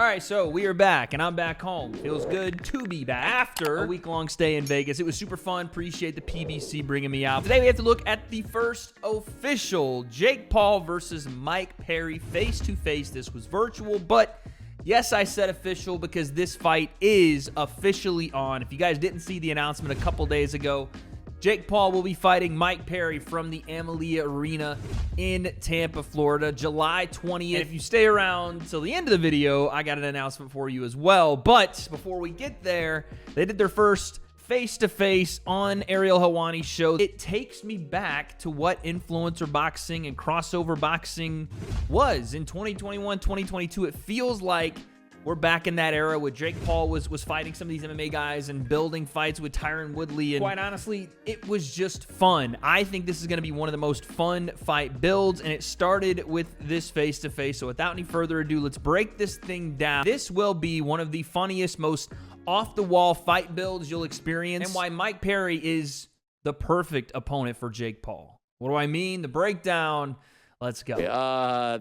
All right, so we are back, and I'm back home. Feels good to be back after a week-long stay in Vegas. It was super fun. Appreciate the PBC bringing me out. Today, we have to look at the first official Jake Paul versus Mike Perry face-to-face. This was virtual, but yes, I said official because this fight is officially on. If you guys didn't see the announcement a couple days ago, Jake Paul will be fighting Mike Perry from the Amalie Arena in Tampa, Florida, July 20th. And if you stay around till the end of the video, I got an announcement for you as well. But before we get there, they did their first face-to-face on Ariel Helwani's show. It takes me back to what influencer boxing and crossover boxing was in 2021, 2022. It feels like we're back in that era where Jake Paul was fighting some of these MMA guys and building fights with Tyron Woodley. And quite honestly, it was just fun. I think this is going to be one of the most fun fight builds, and it started with this face-to-face. So without any further ado, let's break this thing down. This will be one of the funniest, most off-the-wall fight builds you'll experience, and why Mike Perry is the perfect opponent for Jake Paul. What do I mean? The breakdown. Let's go.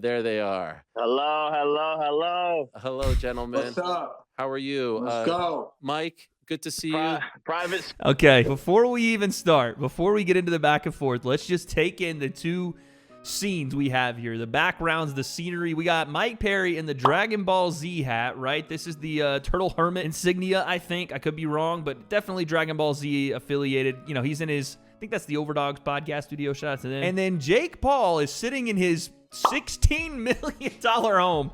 There they are. Hello, hello, hello. Hello, gentlemen. What's up? How are you? Let's go. Mike, good to see you. Private. Okay, before we even start, before we get into the back and forth, let's just take in the two scenes we have here. The backgrounds, the scenery. We got Mike Perry in the Dragon Ball Z hat, right? This is the Turtle Hermit insignia, I think. I could be wrong, but definitely Dragon Ball Z affiliated. You know, he's in his, I think that's the Overdogs podcast studio. Shout out to them. And then Jake Paul is sitting in his $16 million home.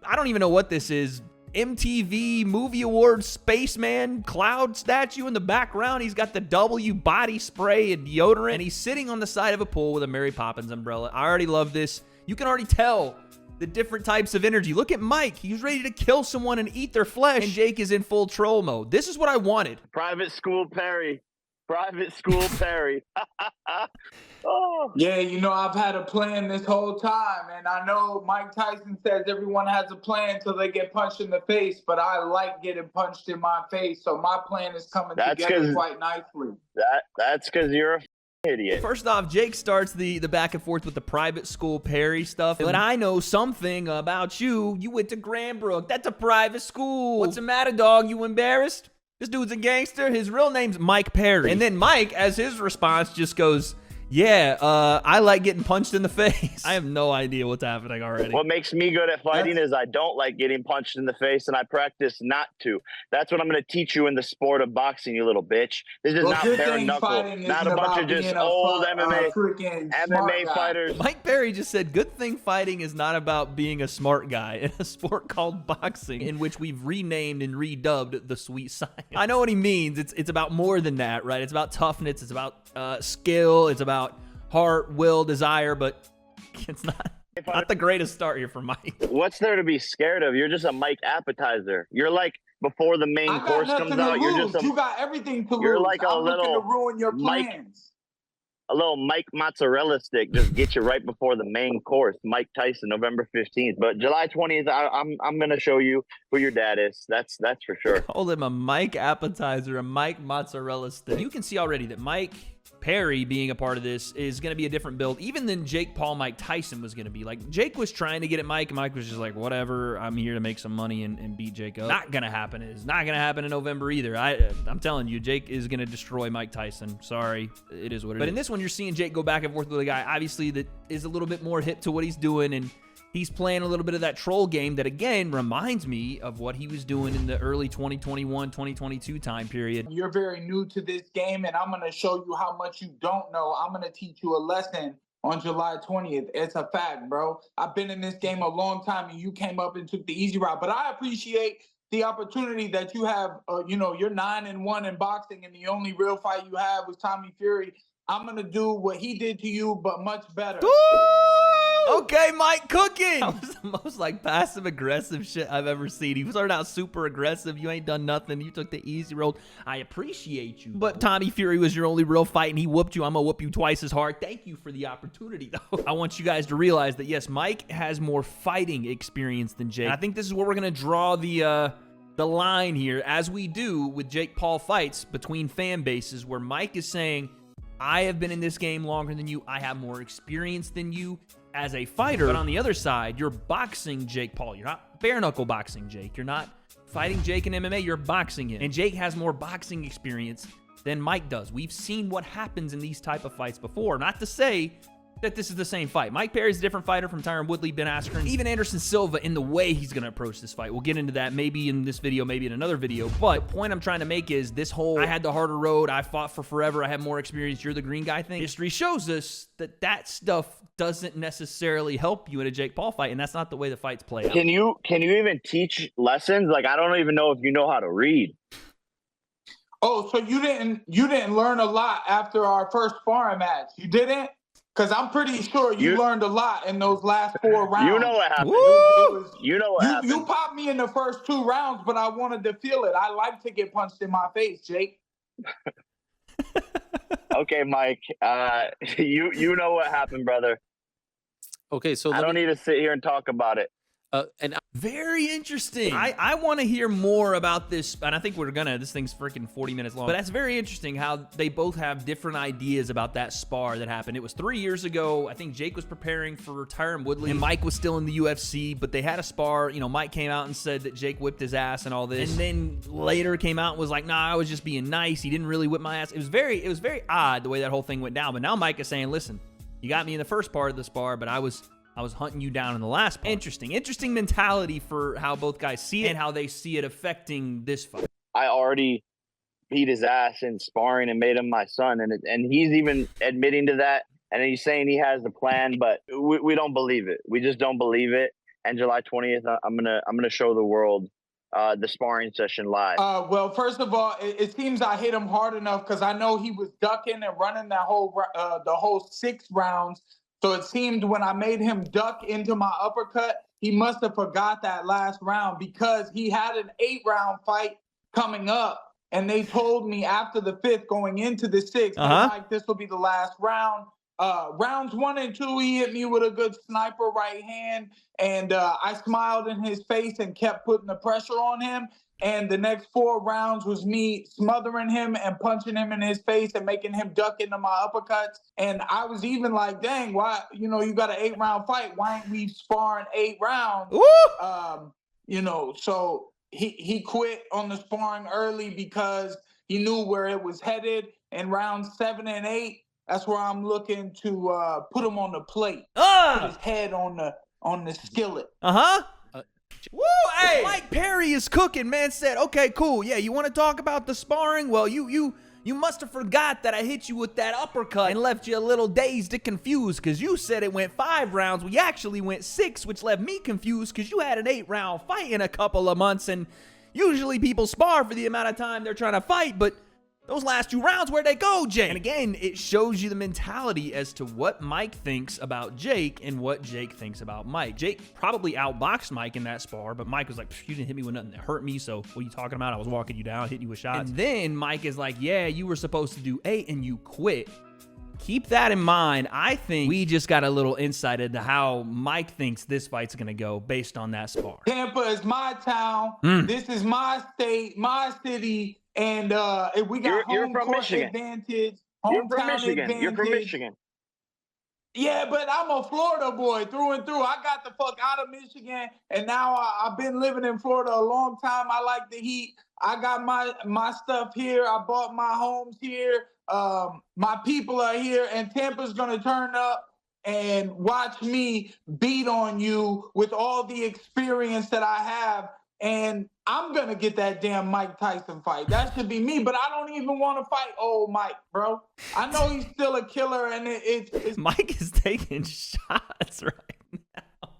I don't even know what this is. MTV Movie Awards Spaceman Cloud statue in the background. He's got the W body spray and deodorant, and he's sitting on the side of a pool with a Mary Poppins umbrella. I already love this. You can already tell the different types of energy. Look at Mike. He's ready to kill someone and eat their flesh, and Jake is in full troll mode. This is what I wanted. Private school Perry. Private school Perry. Oh. Yeah, you know, I've had a plan this whole time, and I know Mike Tyson says everyone has a plan till they get punched in the face, but I like getting punched in my face, so my plan is coming together quite nicely. That's because you're a idiot. First off, Jake starts the back and forth with the private school Perry stuff. But I know something about you. You went to Grambrook. That's a private school. What's the matter, dog? You embarrassed? This dude's a gangster. His real name's Mike Perry. And then Mike, as his response, just goes, yeah, I like getting punched in the face. I have no idea what's happening already. What makes me good at fighting is I don't like getting punched in the face, and I practice not to. That's what I'm going to teach you in the sport of boxing, you little bitch. This is not bare knuckle. Not a bunch of just old MMA fighters. Mike Perry just said, good thing fighting is not about being a smart guy in a sport called boxing, in which we've renamed and redubbed the sweet science. I know what he means. It's about more than that, right? It's about toughness. It's about skill. It's about heart, will, desire, but it's not the greatest start here for Mike. What's there to be scared of? You're just a Mike appetizer. You're like, before the main course comes out, you got everything to lose. You're like a little to ruin your plans. A little Mike mozzarella stick just get you right before the main course. Mike Tyson, November 15th. But July 20th, I'm gonna show you who your dad is. That's for sure. Call him a Mike appetizer, a Mike mozzarella stick. You can see already that Mike Perry being a part of this is going to be a different build, even than Jake Paul, Mike Tyson was going to be. Like, Jake was trying to get at Mike, and Mike was just like, whatever, I'm here to make some money and beat Jake up. Not going to happen. It's not going to happen in November either. I'm telling you, Jake is going to destroy Mike Tyson. Sorry, it is what it is. But in this one, you're seeing Jake go back and forth with a guy, obviously, that is a little bit more hip to what he's doing, and he's playing a little bit of that troll game that, again, reminds me of what he was doing in the early 2021, 2022 time period. You're very new to this game, and I'm going to show you how much you don't know. I'm going to teach you a lesson on July 20th. It's a fact, bro. I've been in this game a long time, and you came up and took the easy route. But I appreciate the opportunity that you have. You know, you're 9-1 in boxing, and the only real fight you have was Tommy Fury. I'm going to do what he did to you, but much better. Okay, Mike cooking. That was the most like passive aggressive shit I've ever seen. He started out super aggressive. You ain't done nothing. You took the easy road. I appreciate you. But Tommy Fury was your only real fight, and he whooped you. I'm gonna whoop you twice as hard. Thank you for the opportunity, though. I want you guys to realize that yes, Mike has more fighting experience than Jake. And I think this is where we're gonna draw the line here, as we do with Jake Paul fights between fan bases, where Mike is saying, I have been in this game longer than you. I have more experience than you as a fighter. But on the other side, you're boxing Jake Paul. You're not bare knuckle boxing Jake. You're not fighting Jake in MMA, you're boxing him. And Jake has more boxing experience than Mike does. We've seen what happens in these type of fights before. Not to say that this is the same fight. Mike Perry's a different fighter from Tyron Woodley, Ben Askren, even Anderson Silva in the way he's going to approach this fight. We'll get into that maybe in this video, maybe in another video. But the point I'm trying to make is this whole I had the harder road, I fought for forever, I have more experience, you're the green guy thing. History shows us that that stuff doesn't necessarily help you in a Jake Paul fight, and that's not the way the fights play out. Can you even teach lessons? Like, I don't even know if you know how to read. Oh, so you didn't learn a lot after our first sparring match? You didn't? Because I'm pretty sure you learned a lot in those last 4 rounds. You know what happened. You know what happened. You popped me in the first 2 rounds, but I wanted to feel it. I like to get punched in my face, Jake. Okay, Mike. You know what happened, brother. Okay, so I don't need to sit here and talk about it. And Very interesting. I want to hear more about this, and I think this thing's freaking 40 minutes long, but that's very interesting how they both have different ideas about that spar that happened. It was 3 years ago. I think Jake was preparing for Tyron Woodley, and Mike was still in the UFC, but they had a spar. You know, Mike came out and said that Jake whipped his ass and all this, and then later came out and was like, nah, I was just being nice. He didn't really whip my ass. It was very odd the way that whole thing went down, but now Mike is saying, listen, you got me in the first part of the spar, but I was hunting you down in the last part. Interesting mentality for how both guys see it and how they see it affecting this fight. I already beat his ass in sparring and made him my son, and he's even admitting to that. And he's saying he has the plan, but we don't believe it. We just don't believe it. And July 20th, I'm gonna show the world the sparring session live. Well, first of all, it seems I hit him hard enough because I know he was ducking and running that the whole 6 rounds. So it seemed when I made him duck into my uppercut, he must have forgot that last round because he had an 8-round fight coming up. And they told me after the 5th going into the 6th, like, this will be the last round. Rounds 1 and 2, he hit me with a good sniper right hand. And I smiled in his face and kept putting the pressure on him. And the next 4 rounds was me smothering him and punching him in his face and making him duck into my uppercuts. And I was even like, dang, why, you got an 8-round fight. Why ain't we sparring 8 rounds? So he quit on the sparring early because he knew where it was headed. And rounds 7 and 8, that's where I'm looking to put him on the plate. Put his head on the skillet. Woo! Hey, Mike Perry is cooking. Man said, okay, cool. Yeah, you want to talk about the sparring? Well, you must have forgot that I hit you with that uppercut and left you a little dazed and confused because you said it went 5 rounds. We actually went 6, which left me confused because you had an 8-round fight in a couple of months, and usually people spar for the amount of time they're trying to fight, but those last 2 rounds, where'd they go, Jake? And again, it shows you the mentality as to what Mike thinks about Jake and what Jake thinks about Mike. Jake probably outboxed Mike in that spar, but Mike was like, you didn't hit me with nothing that hurt me, so what are you talking about? I was walking you down, hitting you with shots. And then Mike is like, yeah, you were supposed to do 8 and you quit. Keep that in mind. I think we just got a little insight into how Mike thinks this fight's going to go based on that spar. Tampa is my town. This is my state, my city. And if we got home court advantage, hometown advantage. You're from Michigan. Yeah, but I'm a Florida boy through and through. I got the fuck out of Michigan, and now I've been living in Florida a long time. I like the heat. I got my stuff here. I bought my homes here. My people are here, and Tampa's gonna turn up and watch me beat on you with all the experience that I have. And I'm going to get that damn Mike Tyson fight. That should be me, but I don't even want to fight old Mike, bro. I know he's still a killer, and it's... Mike is taking shots right now.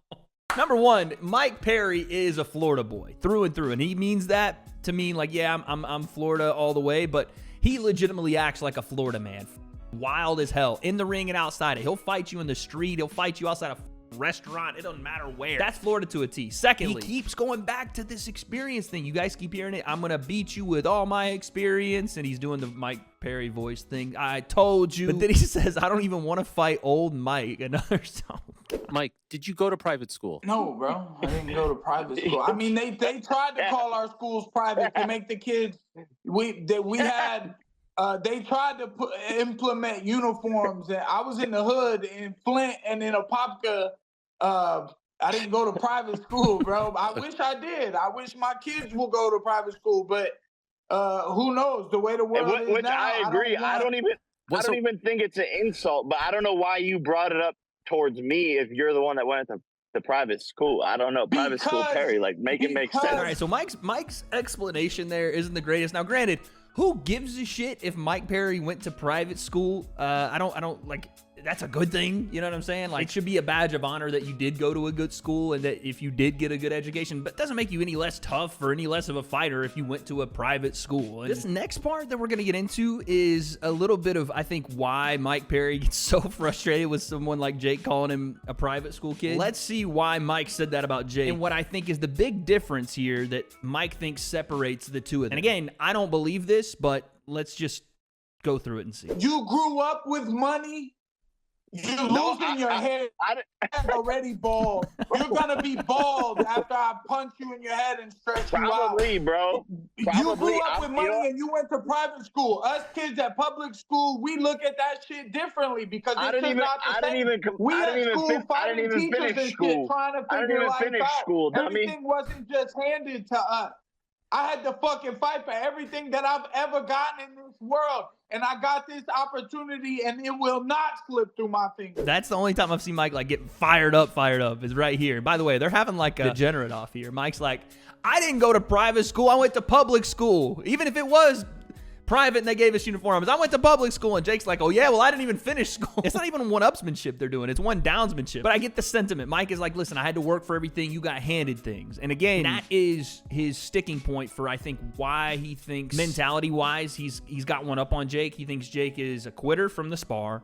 Number one, Mike Perry is a Florida boy through and through, and he means that to mean like, yeah, I'm Florida all the way, but he legitimately acts like a Florida man. Wild as hell, in the ring and outside it. He'll fight you in the street. He'll fight you outside of restaurant. It doesn't matter where. That's Florida to a T. Secondly, he keeps going back to this experience thing. You guys keep hearing it. I'm gonna beat you with all my experience, and he's doing the Mike Perry voice thing. I told you. But then he says, I don't even want to fight old Mike. Another song. Mike, did you go to private school? No, bro. I didn't go to private school. I mean, they tried to call our schools private to make the kids. They tried to implement uniforms, and I was in the hood in Flint and in Apopka. I didn't go to private school, bro. I wish I did. I wish my kids will go to private school, but who knows? The way the world is Which now, I agree. I don't even think it's an insult, but I don't know why you brought it up towards me if you're the one that went to the private school. I don't know. Private school Perry, like make it make sense. All right, so Mike's explanation there isn't the greatest. Now, granted, who gives a shit if Mike Perry went to private school? I don't like. That's a good thing. You know what I'm saying? Like, it should be a badge of honor that you did go to a good school and that if you did get a good education, but it doesn't make you any less tough or any less of a fighter if you went to a private school. And this next part that we're going to get into is a little bit of, I think, why Mike Perry gets so frustrated with someone like Jake calling him a private school kid. Let's see why Mike said that about Jake and what I think is the big difference here that Mike thinks separates the two of them. And again, I don't believe this, but let's just go through it and see. You grew up with money. You're losing your hair. Already bald. You're gonna be bald after I punch you in your head and stretch you out. Probably, bro. You grew up with money and you went to private school. Us kids at public school, we look at that shit differently because it's not the same. I didn't even finish school. Trying to figure life out. Everything wasn't just handed to us. I had to fucking fight for everything that I've ever gotten in this world. And I got this opportunity and it will not slip through my fingers. That's the only time I've seen Mike like get fired up is right here. By the way, they're having like a degenerate off here. Mike's like, I didn't go to private school. I went to public school. Even if it was private and they gave us uniforms, I went to public school. And Jake's like, oh yeah, well, I didn't even finish school. It's not even one-upsmanship they're doing. It's one-downsmanship. But I get the sentiment. Mike is like, listen, I had to work for everything. You got handed things. And again, that is his sticking point for, I think, why he thinks mentality-wise he's got one up on Jake. He thinks Jake is a quitter from the spar.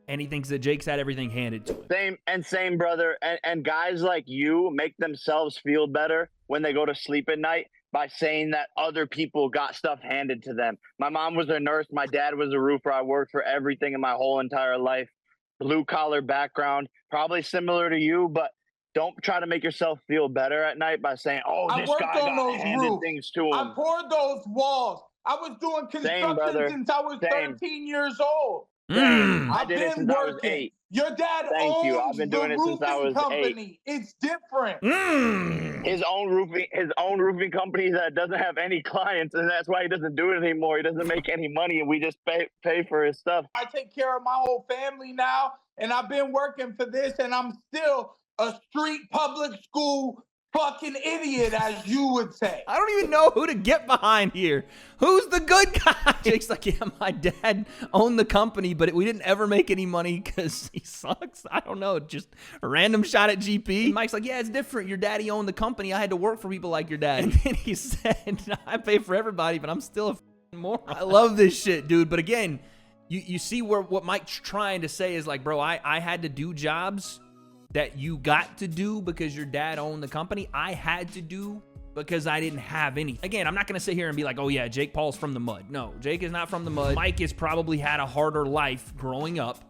And he thinks that Jake's had everything handed to him. Same, brother. And guys like you make themselves feel better when they go to sleep at night by saying that other people got stuff handed to them. My mom was a nurse. My dad was a roofer. I worked for everything in my whole entire life. Blue collar background, probably similar to you, but don't try to make yourself feel better at night by saying, oh, this guy got handed things to him. I poured those walls. I was doing construction since I was 13 years old. I did it since I was 8. Your dad owns I've been doing it since I was company. 8. It's different. His own roofing company that doesn't have any clients, and that's why he doesn't do it anymore. He doesn't make any money, and we just pay for his stuff. I take care of my whole family now, and I've been working for this, and I'm still a street public school fucking idiot, as you would say. I don't even know who to get behind here. Who's the good guy? Jake's like, yeah, my dad owned the company, but we didn't ever make any money because he sucks. I don't know. Just a random shot at GP. And Mike's like, yeah, it's different. Your daddy owned the company. I had to work for people like your dad. And then he said, I pay for everybody, but I'm still a moron. I love this shit, dude. But again, you see what Mike's trying to say is like, bro, I had to do jobs that you got to do because your dad owned the company. I had to do because I didn't have anything. Again, I'm not going to sit here and be like, oh yeah, Jake Paul's from the mud. No, Jake is not from the mud. Mike has probably had a harder life growing up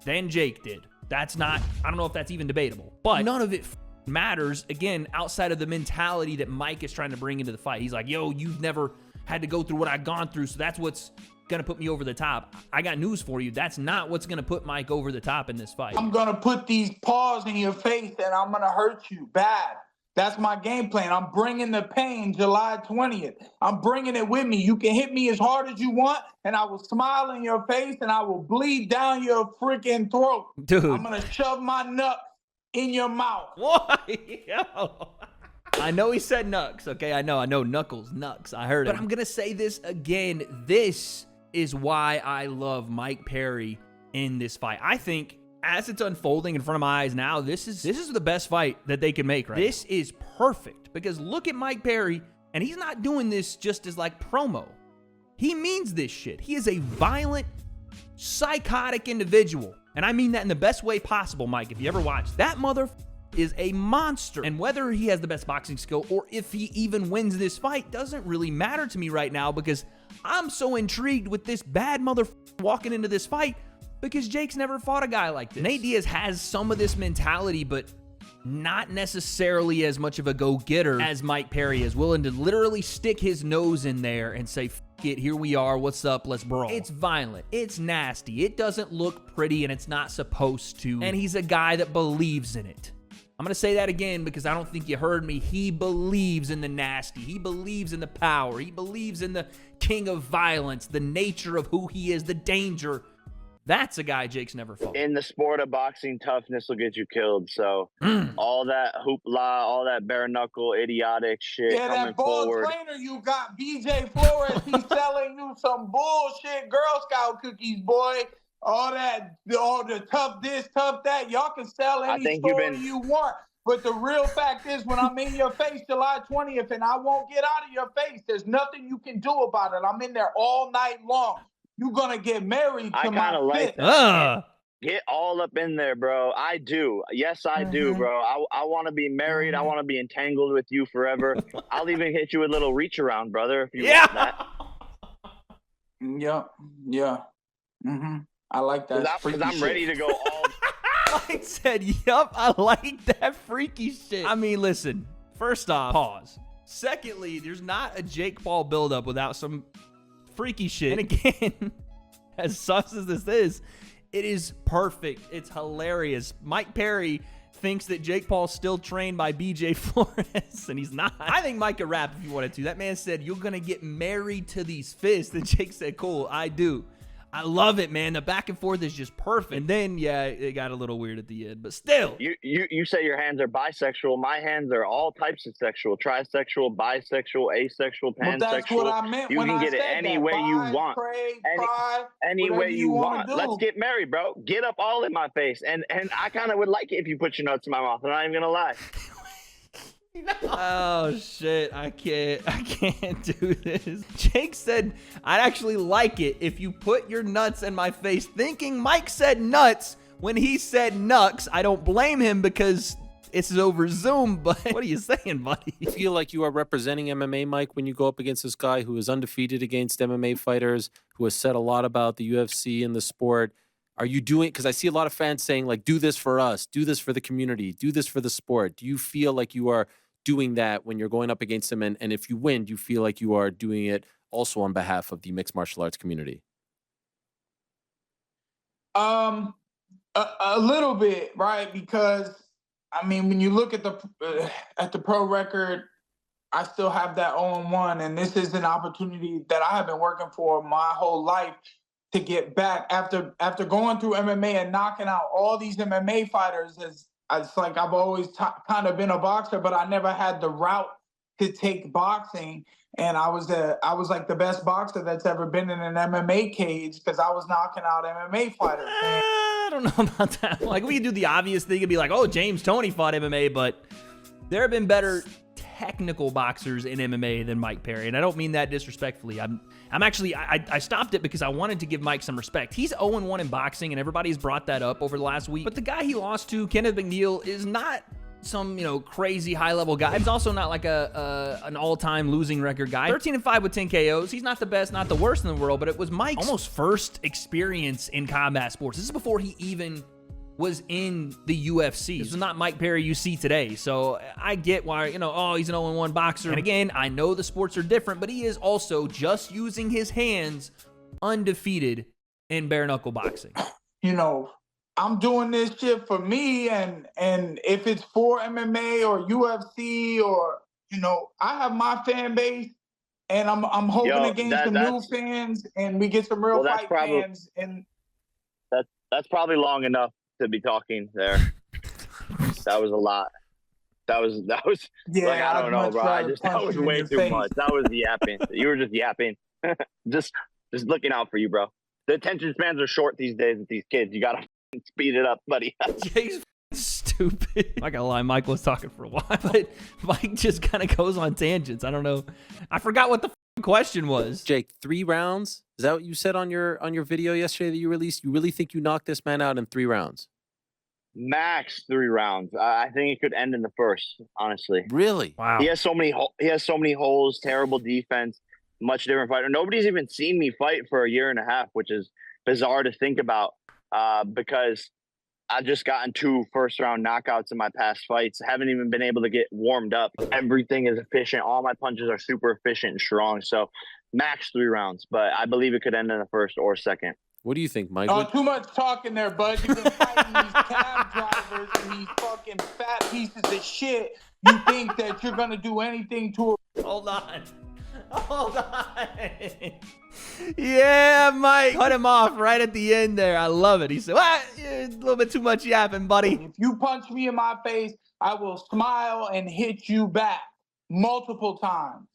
than Jake did. That's not, I don't know if that's even debatable, but none of it matters, again, outside of the mentality that Mike is trying to bring into the fight. He's like, yo, you've never had to go through what I've gone through, so that's what's gonna put me over the top. I got news for you. That's not what's gonna put Mike over the top in this fight. I'm gonna put these paws in your face and I'm gonna hurt you bad. That's my game plan. I'm bringing the pain July 20th. I'm bringing it with me. You can hit me as hard as you want and I will smile in your face and I will bleed down your freaking throat. Dude. I'm gonna shove my nut in your mouth. Why? Yo. I know he said nucks, okay? I know knuckles, nucks. I heard it. But I'm gonna say this again. This is why I love Mike Perry in this fight. I think as it's unfolding in front of my eyes now, this is the best fight that they can make, right? This is perfect because look at Mike Perry, and he's not doing this just as like promo. He means this shit. He is a violent, psychotic individual. And I mean that in the best way possible, Mike. If you ever watch, that motherfucker is a monster. And whether he has the best boxing skill or if he even wins this fight doesn't really matter to me right now because I'm so intrigued with this bad motherfucker walking into this fight because Jake's never fought a guy like this. Nate Diaz has some of this mentality, but not necessarily as much of a go-getter as Mike Perry is, willing to literally stick his nose in there and say, F it, here we are, what's up, let's brawl. It's violent, it's nasty, it doesn't look pretty, and it's not supposed to, and he's a guy that believes in it. I'm going to say that again because I don't think you heard me. He believes in the nasty. He believes in the power. He believes in the king of violence, the nature of who he is, the danger. That's a guy Jake's never fought. In the sport of boxing, toughness will get you killed. So all that hoopla, all that bare knuckle, idiotic shit Yeah, coming that ball forward. trainer you got, BJ Flores, he's selling you some bullshit Girl Scout cookies, boy. All the tough this, tough that. Y'all can sell any story you want. But the real fact is, when I'm in your face July 20th and I won't get out of your face, there's nothing you can do about it. I'm in there all night long. You're going to get married to my like fist. Get all up in there, bro. I do. Yes, I do, bro. I want to be married. I want to be entangled with you forever. I'll even hit you with a little reach around, brother, if you want that. Yeah. I like that. Because I'm ready to go all. I said, yup, I like that freaky shit. I mean, listen, first off, pause. Secondly, there's not a Jake Paul buildup without some freaky shit. And again, as sus as this is, it is perfect. It's hilarious. Mike Perry thinks that Jake Paul's still trained by BJ Flores, and he's not. I think Mike could rap if he wanted to. That man said, you're going to get married to these fists. And Jake said, cool, I do. I love it, man. The back and forth is just perfect. And then, yeah, it got a little weird at the end, but still. You say your hands are bisexual. My hands are all types of sexual: trisexual, bisexual, asexual, pansexual. Well, that's what I meant. You can get it any way you want. Any way you want. Let's get married, bro. Get up all in my face. And I kind of would like it if you put your nuts in my mouth. I'm not even gonna lie. No. Oh shit, I can't do this. Jake said, I'd actually like it if you put your nuts in my face, thinking Mike said nuts when he said nucks. I don't blame him because it's over Zoom, but what are you saying, buddy? You feel like you are representing MMA, Mike, when you go up against this guy who is undefeated against MMA fighters, who has said a lot about the UFC and the sport. Are you doing, because I see a lot of fans saying, like, do this for us, do this for the community, do this for the sport. Do you feel like you are doing that when you're going up against him? And if you win, do you feel like you are doing it also on behalf of the mixed martial arts community? A little bit, right? Because, I mean, when you look at the pro record, I still have that 0-1, and this is an opportunity that I have been working for my whole life to get back after going through MMA and knocking out all these MMA fighters. It's like I've always kind of been a boxer, but I never had the route to take boxing. And I was like the best boxer that's ever been in an MMA cage because I was knocking out MMA fighters. I don't know about that. Like, we could do the obvious thing and be like, oh, James Toney fought MMA, but there have been better technical boxers in MMA than Mike Perry. And I don't mean that disrespectfully. I'm actually, I stopped it because I wanted to give Mike some respect. He's 0-1 in boxing, and everybody's brought that up over the last week. But the guy he lost to, Kenneth McNeil, is not some, crazy high-level guy. He's also not like an all-time losing record guy. 13-5 with 10 KOs. He's not the best, not the worst in the world, but it was Mike's almost first experience in combat sports. This is before he even was in the UFC. This is not Mike Perry you see today. So I get why, he's an 0-1 boxer. And again, I know the sports are different, but he is also just using his hands undefeated in bare knuckle boxing. I'm doing this shit for me, and if it's for MMA or UFC or, I have my fan base, and I'm hoping to gain some new fans, and we get some real fight fans. And that's probably long enough to be talking there. That was a lot. That was yeah, like, I don't know, bro. That was way too much. That was yapping. You were just yapping. just looking out for you, bro. The attention spans are short these days with these kids. You gotta speed it up, buddy. Jay's stupid. I'm not gonna lie, Mike was talking for a while, but Mike just kind of goes on tangents. I don't know. I forgot what the question was. Jake, 3 rounds? Is that what you said on your video yesterday that you released? You really think you knocked this man out in 3 rounds? Max 3 rounds. I think it could end in the first, honestly. Really? Wow. He has so many holes, terrible defense, much different fighter. Nobody's even seen me fight for a year and a half, which is bizarre to think about because I've just gotten 2 first-round knockouts in my past fights. Haven't even been able to get warmed up. Everything is efficient. All my punches are super efficient and strong. So max 3 rounds, but I believe it could end in the first or second. What do you think, Mike? Oh, too much talking there, bud. You've been fighting these cab drivers and these fucking fat pieces of shit. You think that you're going to do anything to a... Hold on. Yeah, Mike. Cut him off right at the end there. I love it. He said, what? A little bit too much yapping, buddy. If you punch me in my face, I will smile and hit you back multiple times.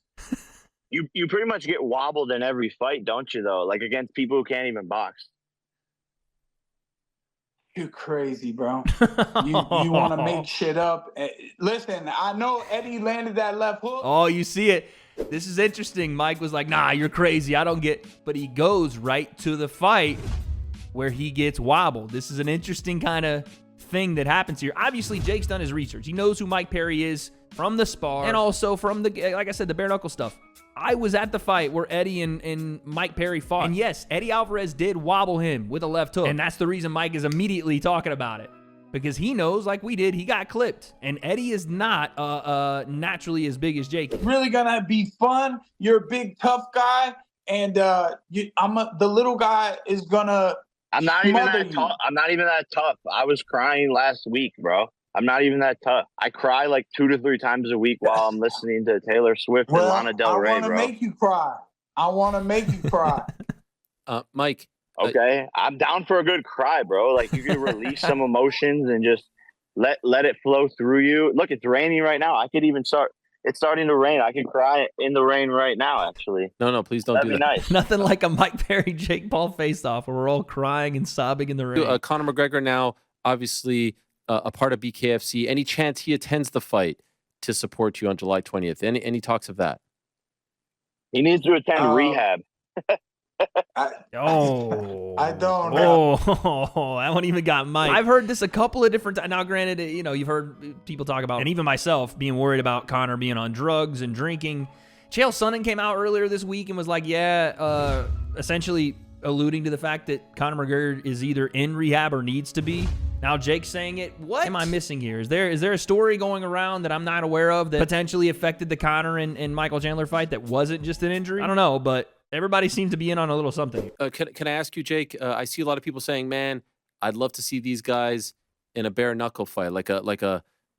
You pretty much get wobbled in every fight, don't you, though? Like against people who can't even box. You're crazy, bro. You want to make shit up. Listen, I know Eddie landed that left hook. Oh, you see it. This is interesting. Mike was like, nah, you're crazy. I don't get... But he goes right to the fight where he gets wobbled. This is an interesting kind of thing that happens here. Obviously, Jake's done his research. He knows who Mike Perry is from the spar and also from the, like I said, the bare knuckle stuff. I was at the fight where Eddie and Mike Perry fought. And yes, Eddie Alvarez did wobble him with a left hook. And that's the reason Mike is immediately talking about it. Because he knows, like we did, he got clipped. And Eddie is not naturally as big as Jake. It's really going to be fun. You're a big, tough guy. And the little guy is going to... I'm not even that tough. I'm not even that tough. I was crying last week, bro. I'm not even that tough. I cry like 2 to 3 times a week while I'm listening to Taylor Swift and Lana Del Rey, bro. I want to make you cry. I want to make you cry. Mike. Okay. I'm down for a good cry, bro. Like you can release some emotions and just let it flow through you. Look, it's raining right now. I could even start. It's starting to rain. I can cry in the rain right now, actually. No, please don't That'd do be that. Nice. Nothing like a Mike Perry, Jake Paul face-off where we're all crying and sobbing in the rain. Conor McGregor now, obviously, a part of BKFC. Any chance he attends the fight to support you on July 20th? Any talks of that? He needs to attend rehab. I don't know. Oh, that one even got Mike. I've heard this a couple of different times. Now, granted, you've heard people talk about, and even myself, being worried about Conor being on drugs and drinking. Chael Sonnen came out earlier this week and was like, essentially alluding to the fact that Conor McGregor is either in rehab or needs to be. Now Jake's saying it. What am I missing here? Is there a story going around that I'm not aware of that potentially affected the Conor and Michael Chandler fight that wasn't just an injury? I don't know, but everybody seems to be in on a little something. Can I ask you, Jake? I see a lot of people saying, "Man, I'd love to see these guys in a bare knuckle fight, like a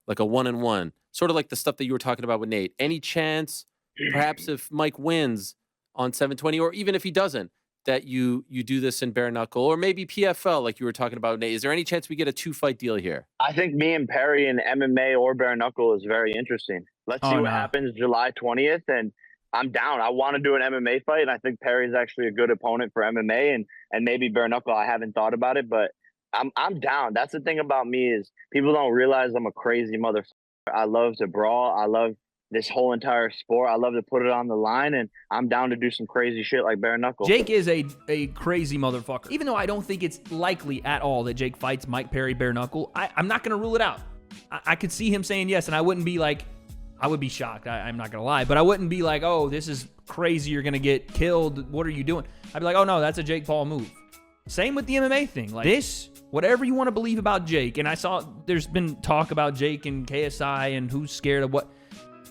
1-on-1, sort of like the stuff that you were talking about with Nate." Any chance, perhaps, if Mike wins on 720, or even if he doesn't, that you do this in bare knuckle, or maybe PFL, like you were talking about, Nate? Is there any chance we get a 2-fight deal here? I think me and Perry in MMA or bare knuckle is very interesting. Let's see what happens July 20th, and I'm down. I want to do an MMA fight, and I think Perry's actually a good opponent for MMA, and maybe bare knuckle. I haven't thought about it, but I'm down. That's the thing about me is people don't realize I'm a crazy motherfucker. I love to brawl. I love this whole entire sport. I love to put it on the line, and I'm down to do some crazy shit like bare knuckle. Jake is a crazy motherfucker. Even though I don't think it's likely at all that Jake fights Mike Perry bare knuckle, I'm not going to rule it out. I could see him saying yes, and I wouldn't be like, I would be shocked. I'm not going to lie, but I wouldn't be like, oh, this is crazy. You're going to get killed. What are you doing? I'd be like, oh, no, that's a Jake Paul move. Same with the MMA thing. Like this, whatever you want to believe about Jake, and I saw there's been talk about Jake and KSI and who's scared of what.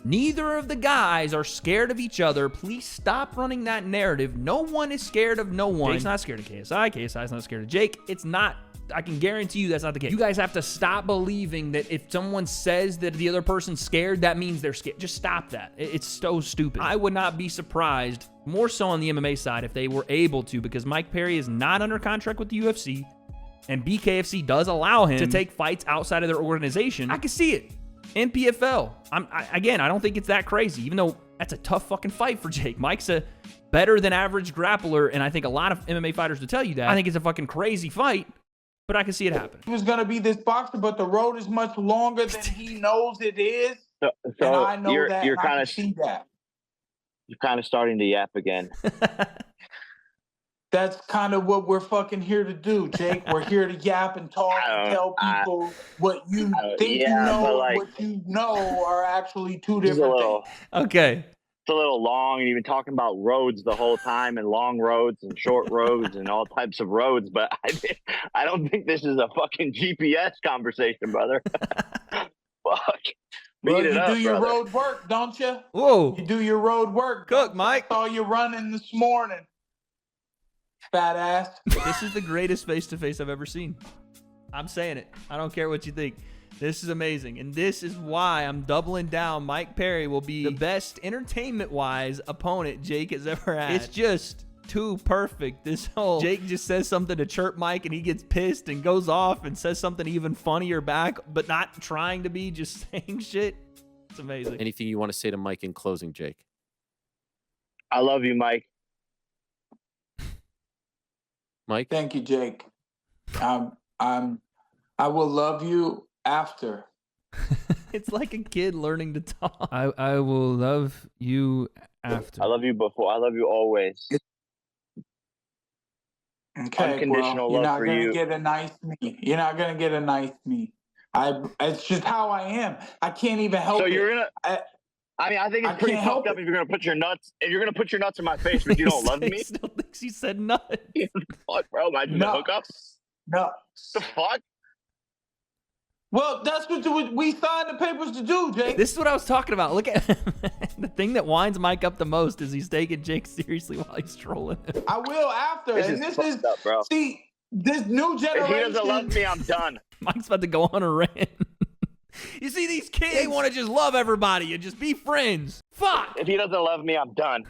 Neither of the guys are scared of each other. Please stop running that narrative. No one is scared of no one. Jake's not scared of KSI. KSI's not scared of Jake. It's not. I can guarantee you that's not the case. You guys have to stop believing that if someone says that the other person's scared, that means they're scared. Just stop that. It's so stupid. I would not be surprised, more so on the MMA side, if they were able to, because Mike Perry is not under contract with the UFC, and BKFC does allow him to take fights outside of their organization. I can see it. In PFL, I don't think it's that crazy, even though that's a tough fucking fight for Jake. Mike's a better than average grappler, and I think a lot of MMA fighters would tell you that. I think it's a fucking crazy fight, but I can see it happen. He was going to be this boxer, but the road is much longer than he knows it is. So and I know you're that, you're kind of see that. You're kind of starting to yap again. That's kind of what we're fucking here to do, Jake. We're here to yap and talk and tell people what you think you know, what you know are actually two different things. Okay. It's a little long, and you've been talking about roads the whole time, and long roads and short roads and all types of roads, but I don't think this is a fucking GPS conversation, brother. Fuck. Well, you do your road work, don't you? Whoa. You do your road work. Cook, Mike. I saw you running this morning. fat ass. This is the greatest face-to-face I've ever seen. I'm saying it. I don't care what you think. This is amazing. And this is why I'm doubling down. Mike Perry will be the best entertainment-wise opponent Jake has ever had. It's just too perfect. This whole Jake just says something to chirp Mike and he gets pissed and goes off and says something even funnier back, but not trying to be, just saying shit. It's amazing. Anything you want to say to Mike in closing, Jake? I love you, Mike. Mike? Thank you, Jake. I will love you after. It's like a kid learning to talk. I will love you after. I love you before. I love you always. Okay, Unconditional bro. love for you. You're not gonna get a nice me. You're not gonna get a nice me. It's just how I am. I can't even help it. So you're gonna. I mean, I think it's pretty fucked up if you're gonna put your nuts. If you're gonna put your nuts in my face, but you don't love me. He still thinks he said nuts. Fuck, bro. Imagine the hookups. No. The fuck? Well, that's what we signed the papers to do, Jake. This is what I was talking about. Look at the thing that winds Mike up the most is he's taking Jake seriously while he's trolling him. I will after. This and is this is up, bro. See, this new generation. If he doesn't love me, I'm done. Mike's about to go on a rant. You see these kids, they want to just love everybody and just be friends. Fuck. If he doesn't love me, I'm done.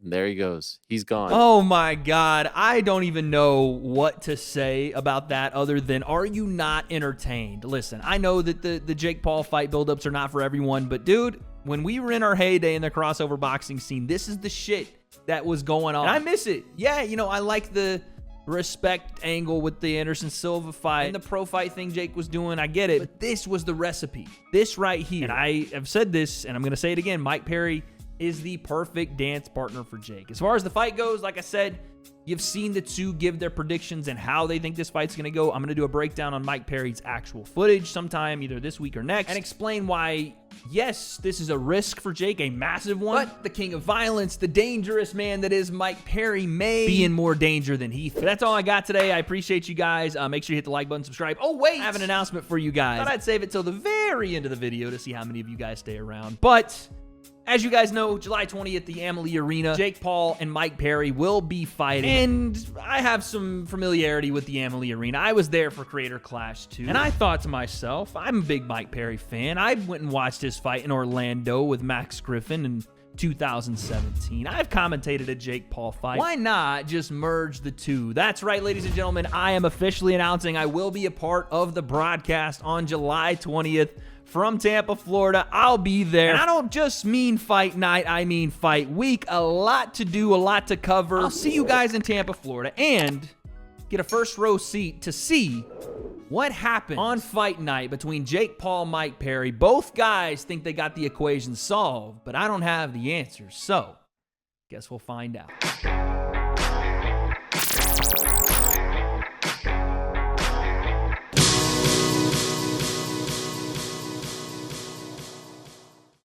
There he goes. He's gone. Oh my God. I don't even know what to say about that other than, are you not entertained? Listen, I know that the Jake Paul fight buildups are not for everyone, but dude, when we were in our heyday in the crossover boxing scene, this is the shit that was going on. And I miss it. Yeah, you know, I like the respect angle with the Anderson Silva fight and the pro fight thing Jake was doing. I get it. But this was the recipe. This right here. And I have said this, and I'm going to say it again. Mike Perry is the perfect dance partner for Jake. As far as the fight goes, like I said, you've seen the two give their predictions and how they think this fight's going to go. I'm going to do a breakdown on Mike Perry's actual footage sometime, either this week or next, and explain why, yes, this is a risk for Jake, a massive one, but the king of violence, the dangerous man that is Mike Perry, may be in more danger than he thinks. That's all I got today. I appreciate you guys. Make sure you hit the like button, subscribe. Oh, wait, I have an announcement for you guys. Thought I'd save it till the very end of the video to see how many of you guys stay around, but as you guys know, July 20th at the Amalie Arena, Jake Paul and Mike Perry will be fighting. And I have some familiarity with the Amalie Arena. I was there for Creator Clash 2. And I thought to myself, I'm a big Mike Perry fan. I went and watched his fight in Orlando with Max Griffin in 2017. I've commentated a Jake Paul fight. Why not just merge the two? That's right, ladies and gentlemen. I am officially announcing I will be a part of the broadcast on July 20th. From Tampa, Florida. I'll be there. And I don't just mean fight night, I mean fight week. A lot to do, a lot to cover. I'll see you guys in Tampa, Florida, and get a first row seat to see what happened on fight night between Jake Paul, Mike Perry. Both guys think they got the equation solved, but I don't have the answers. So, guess we'll find out.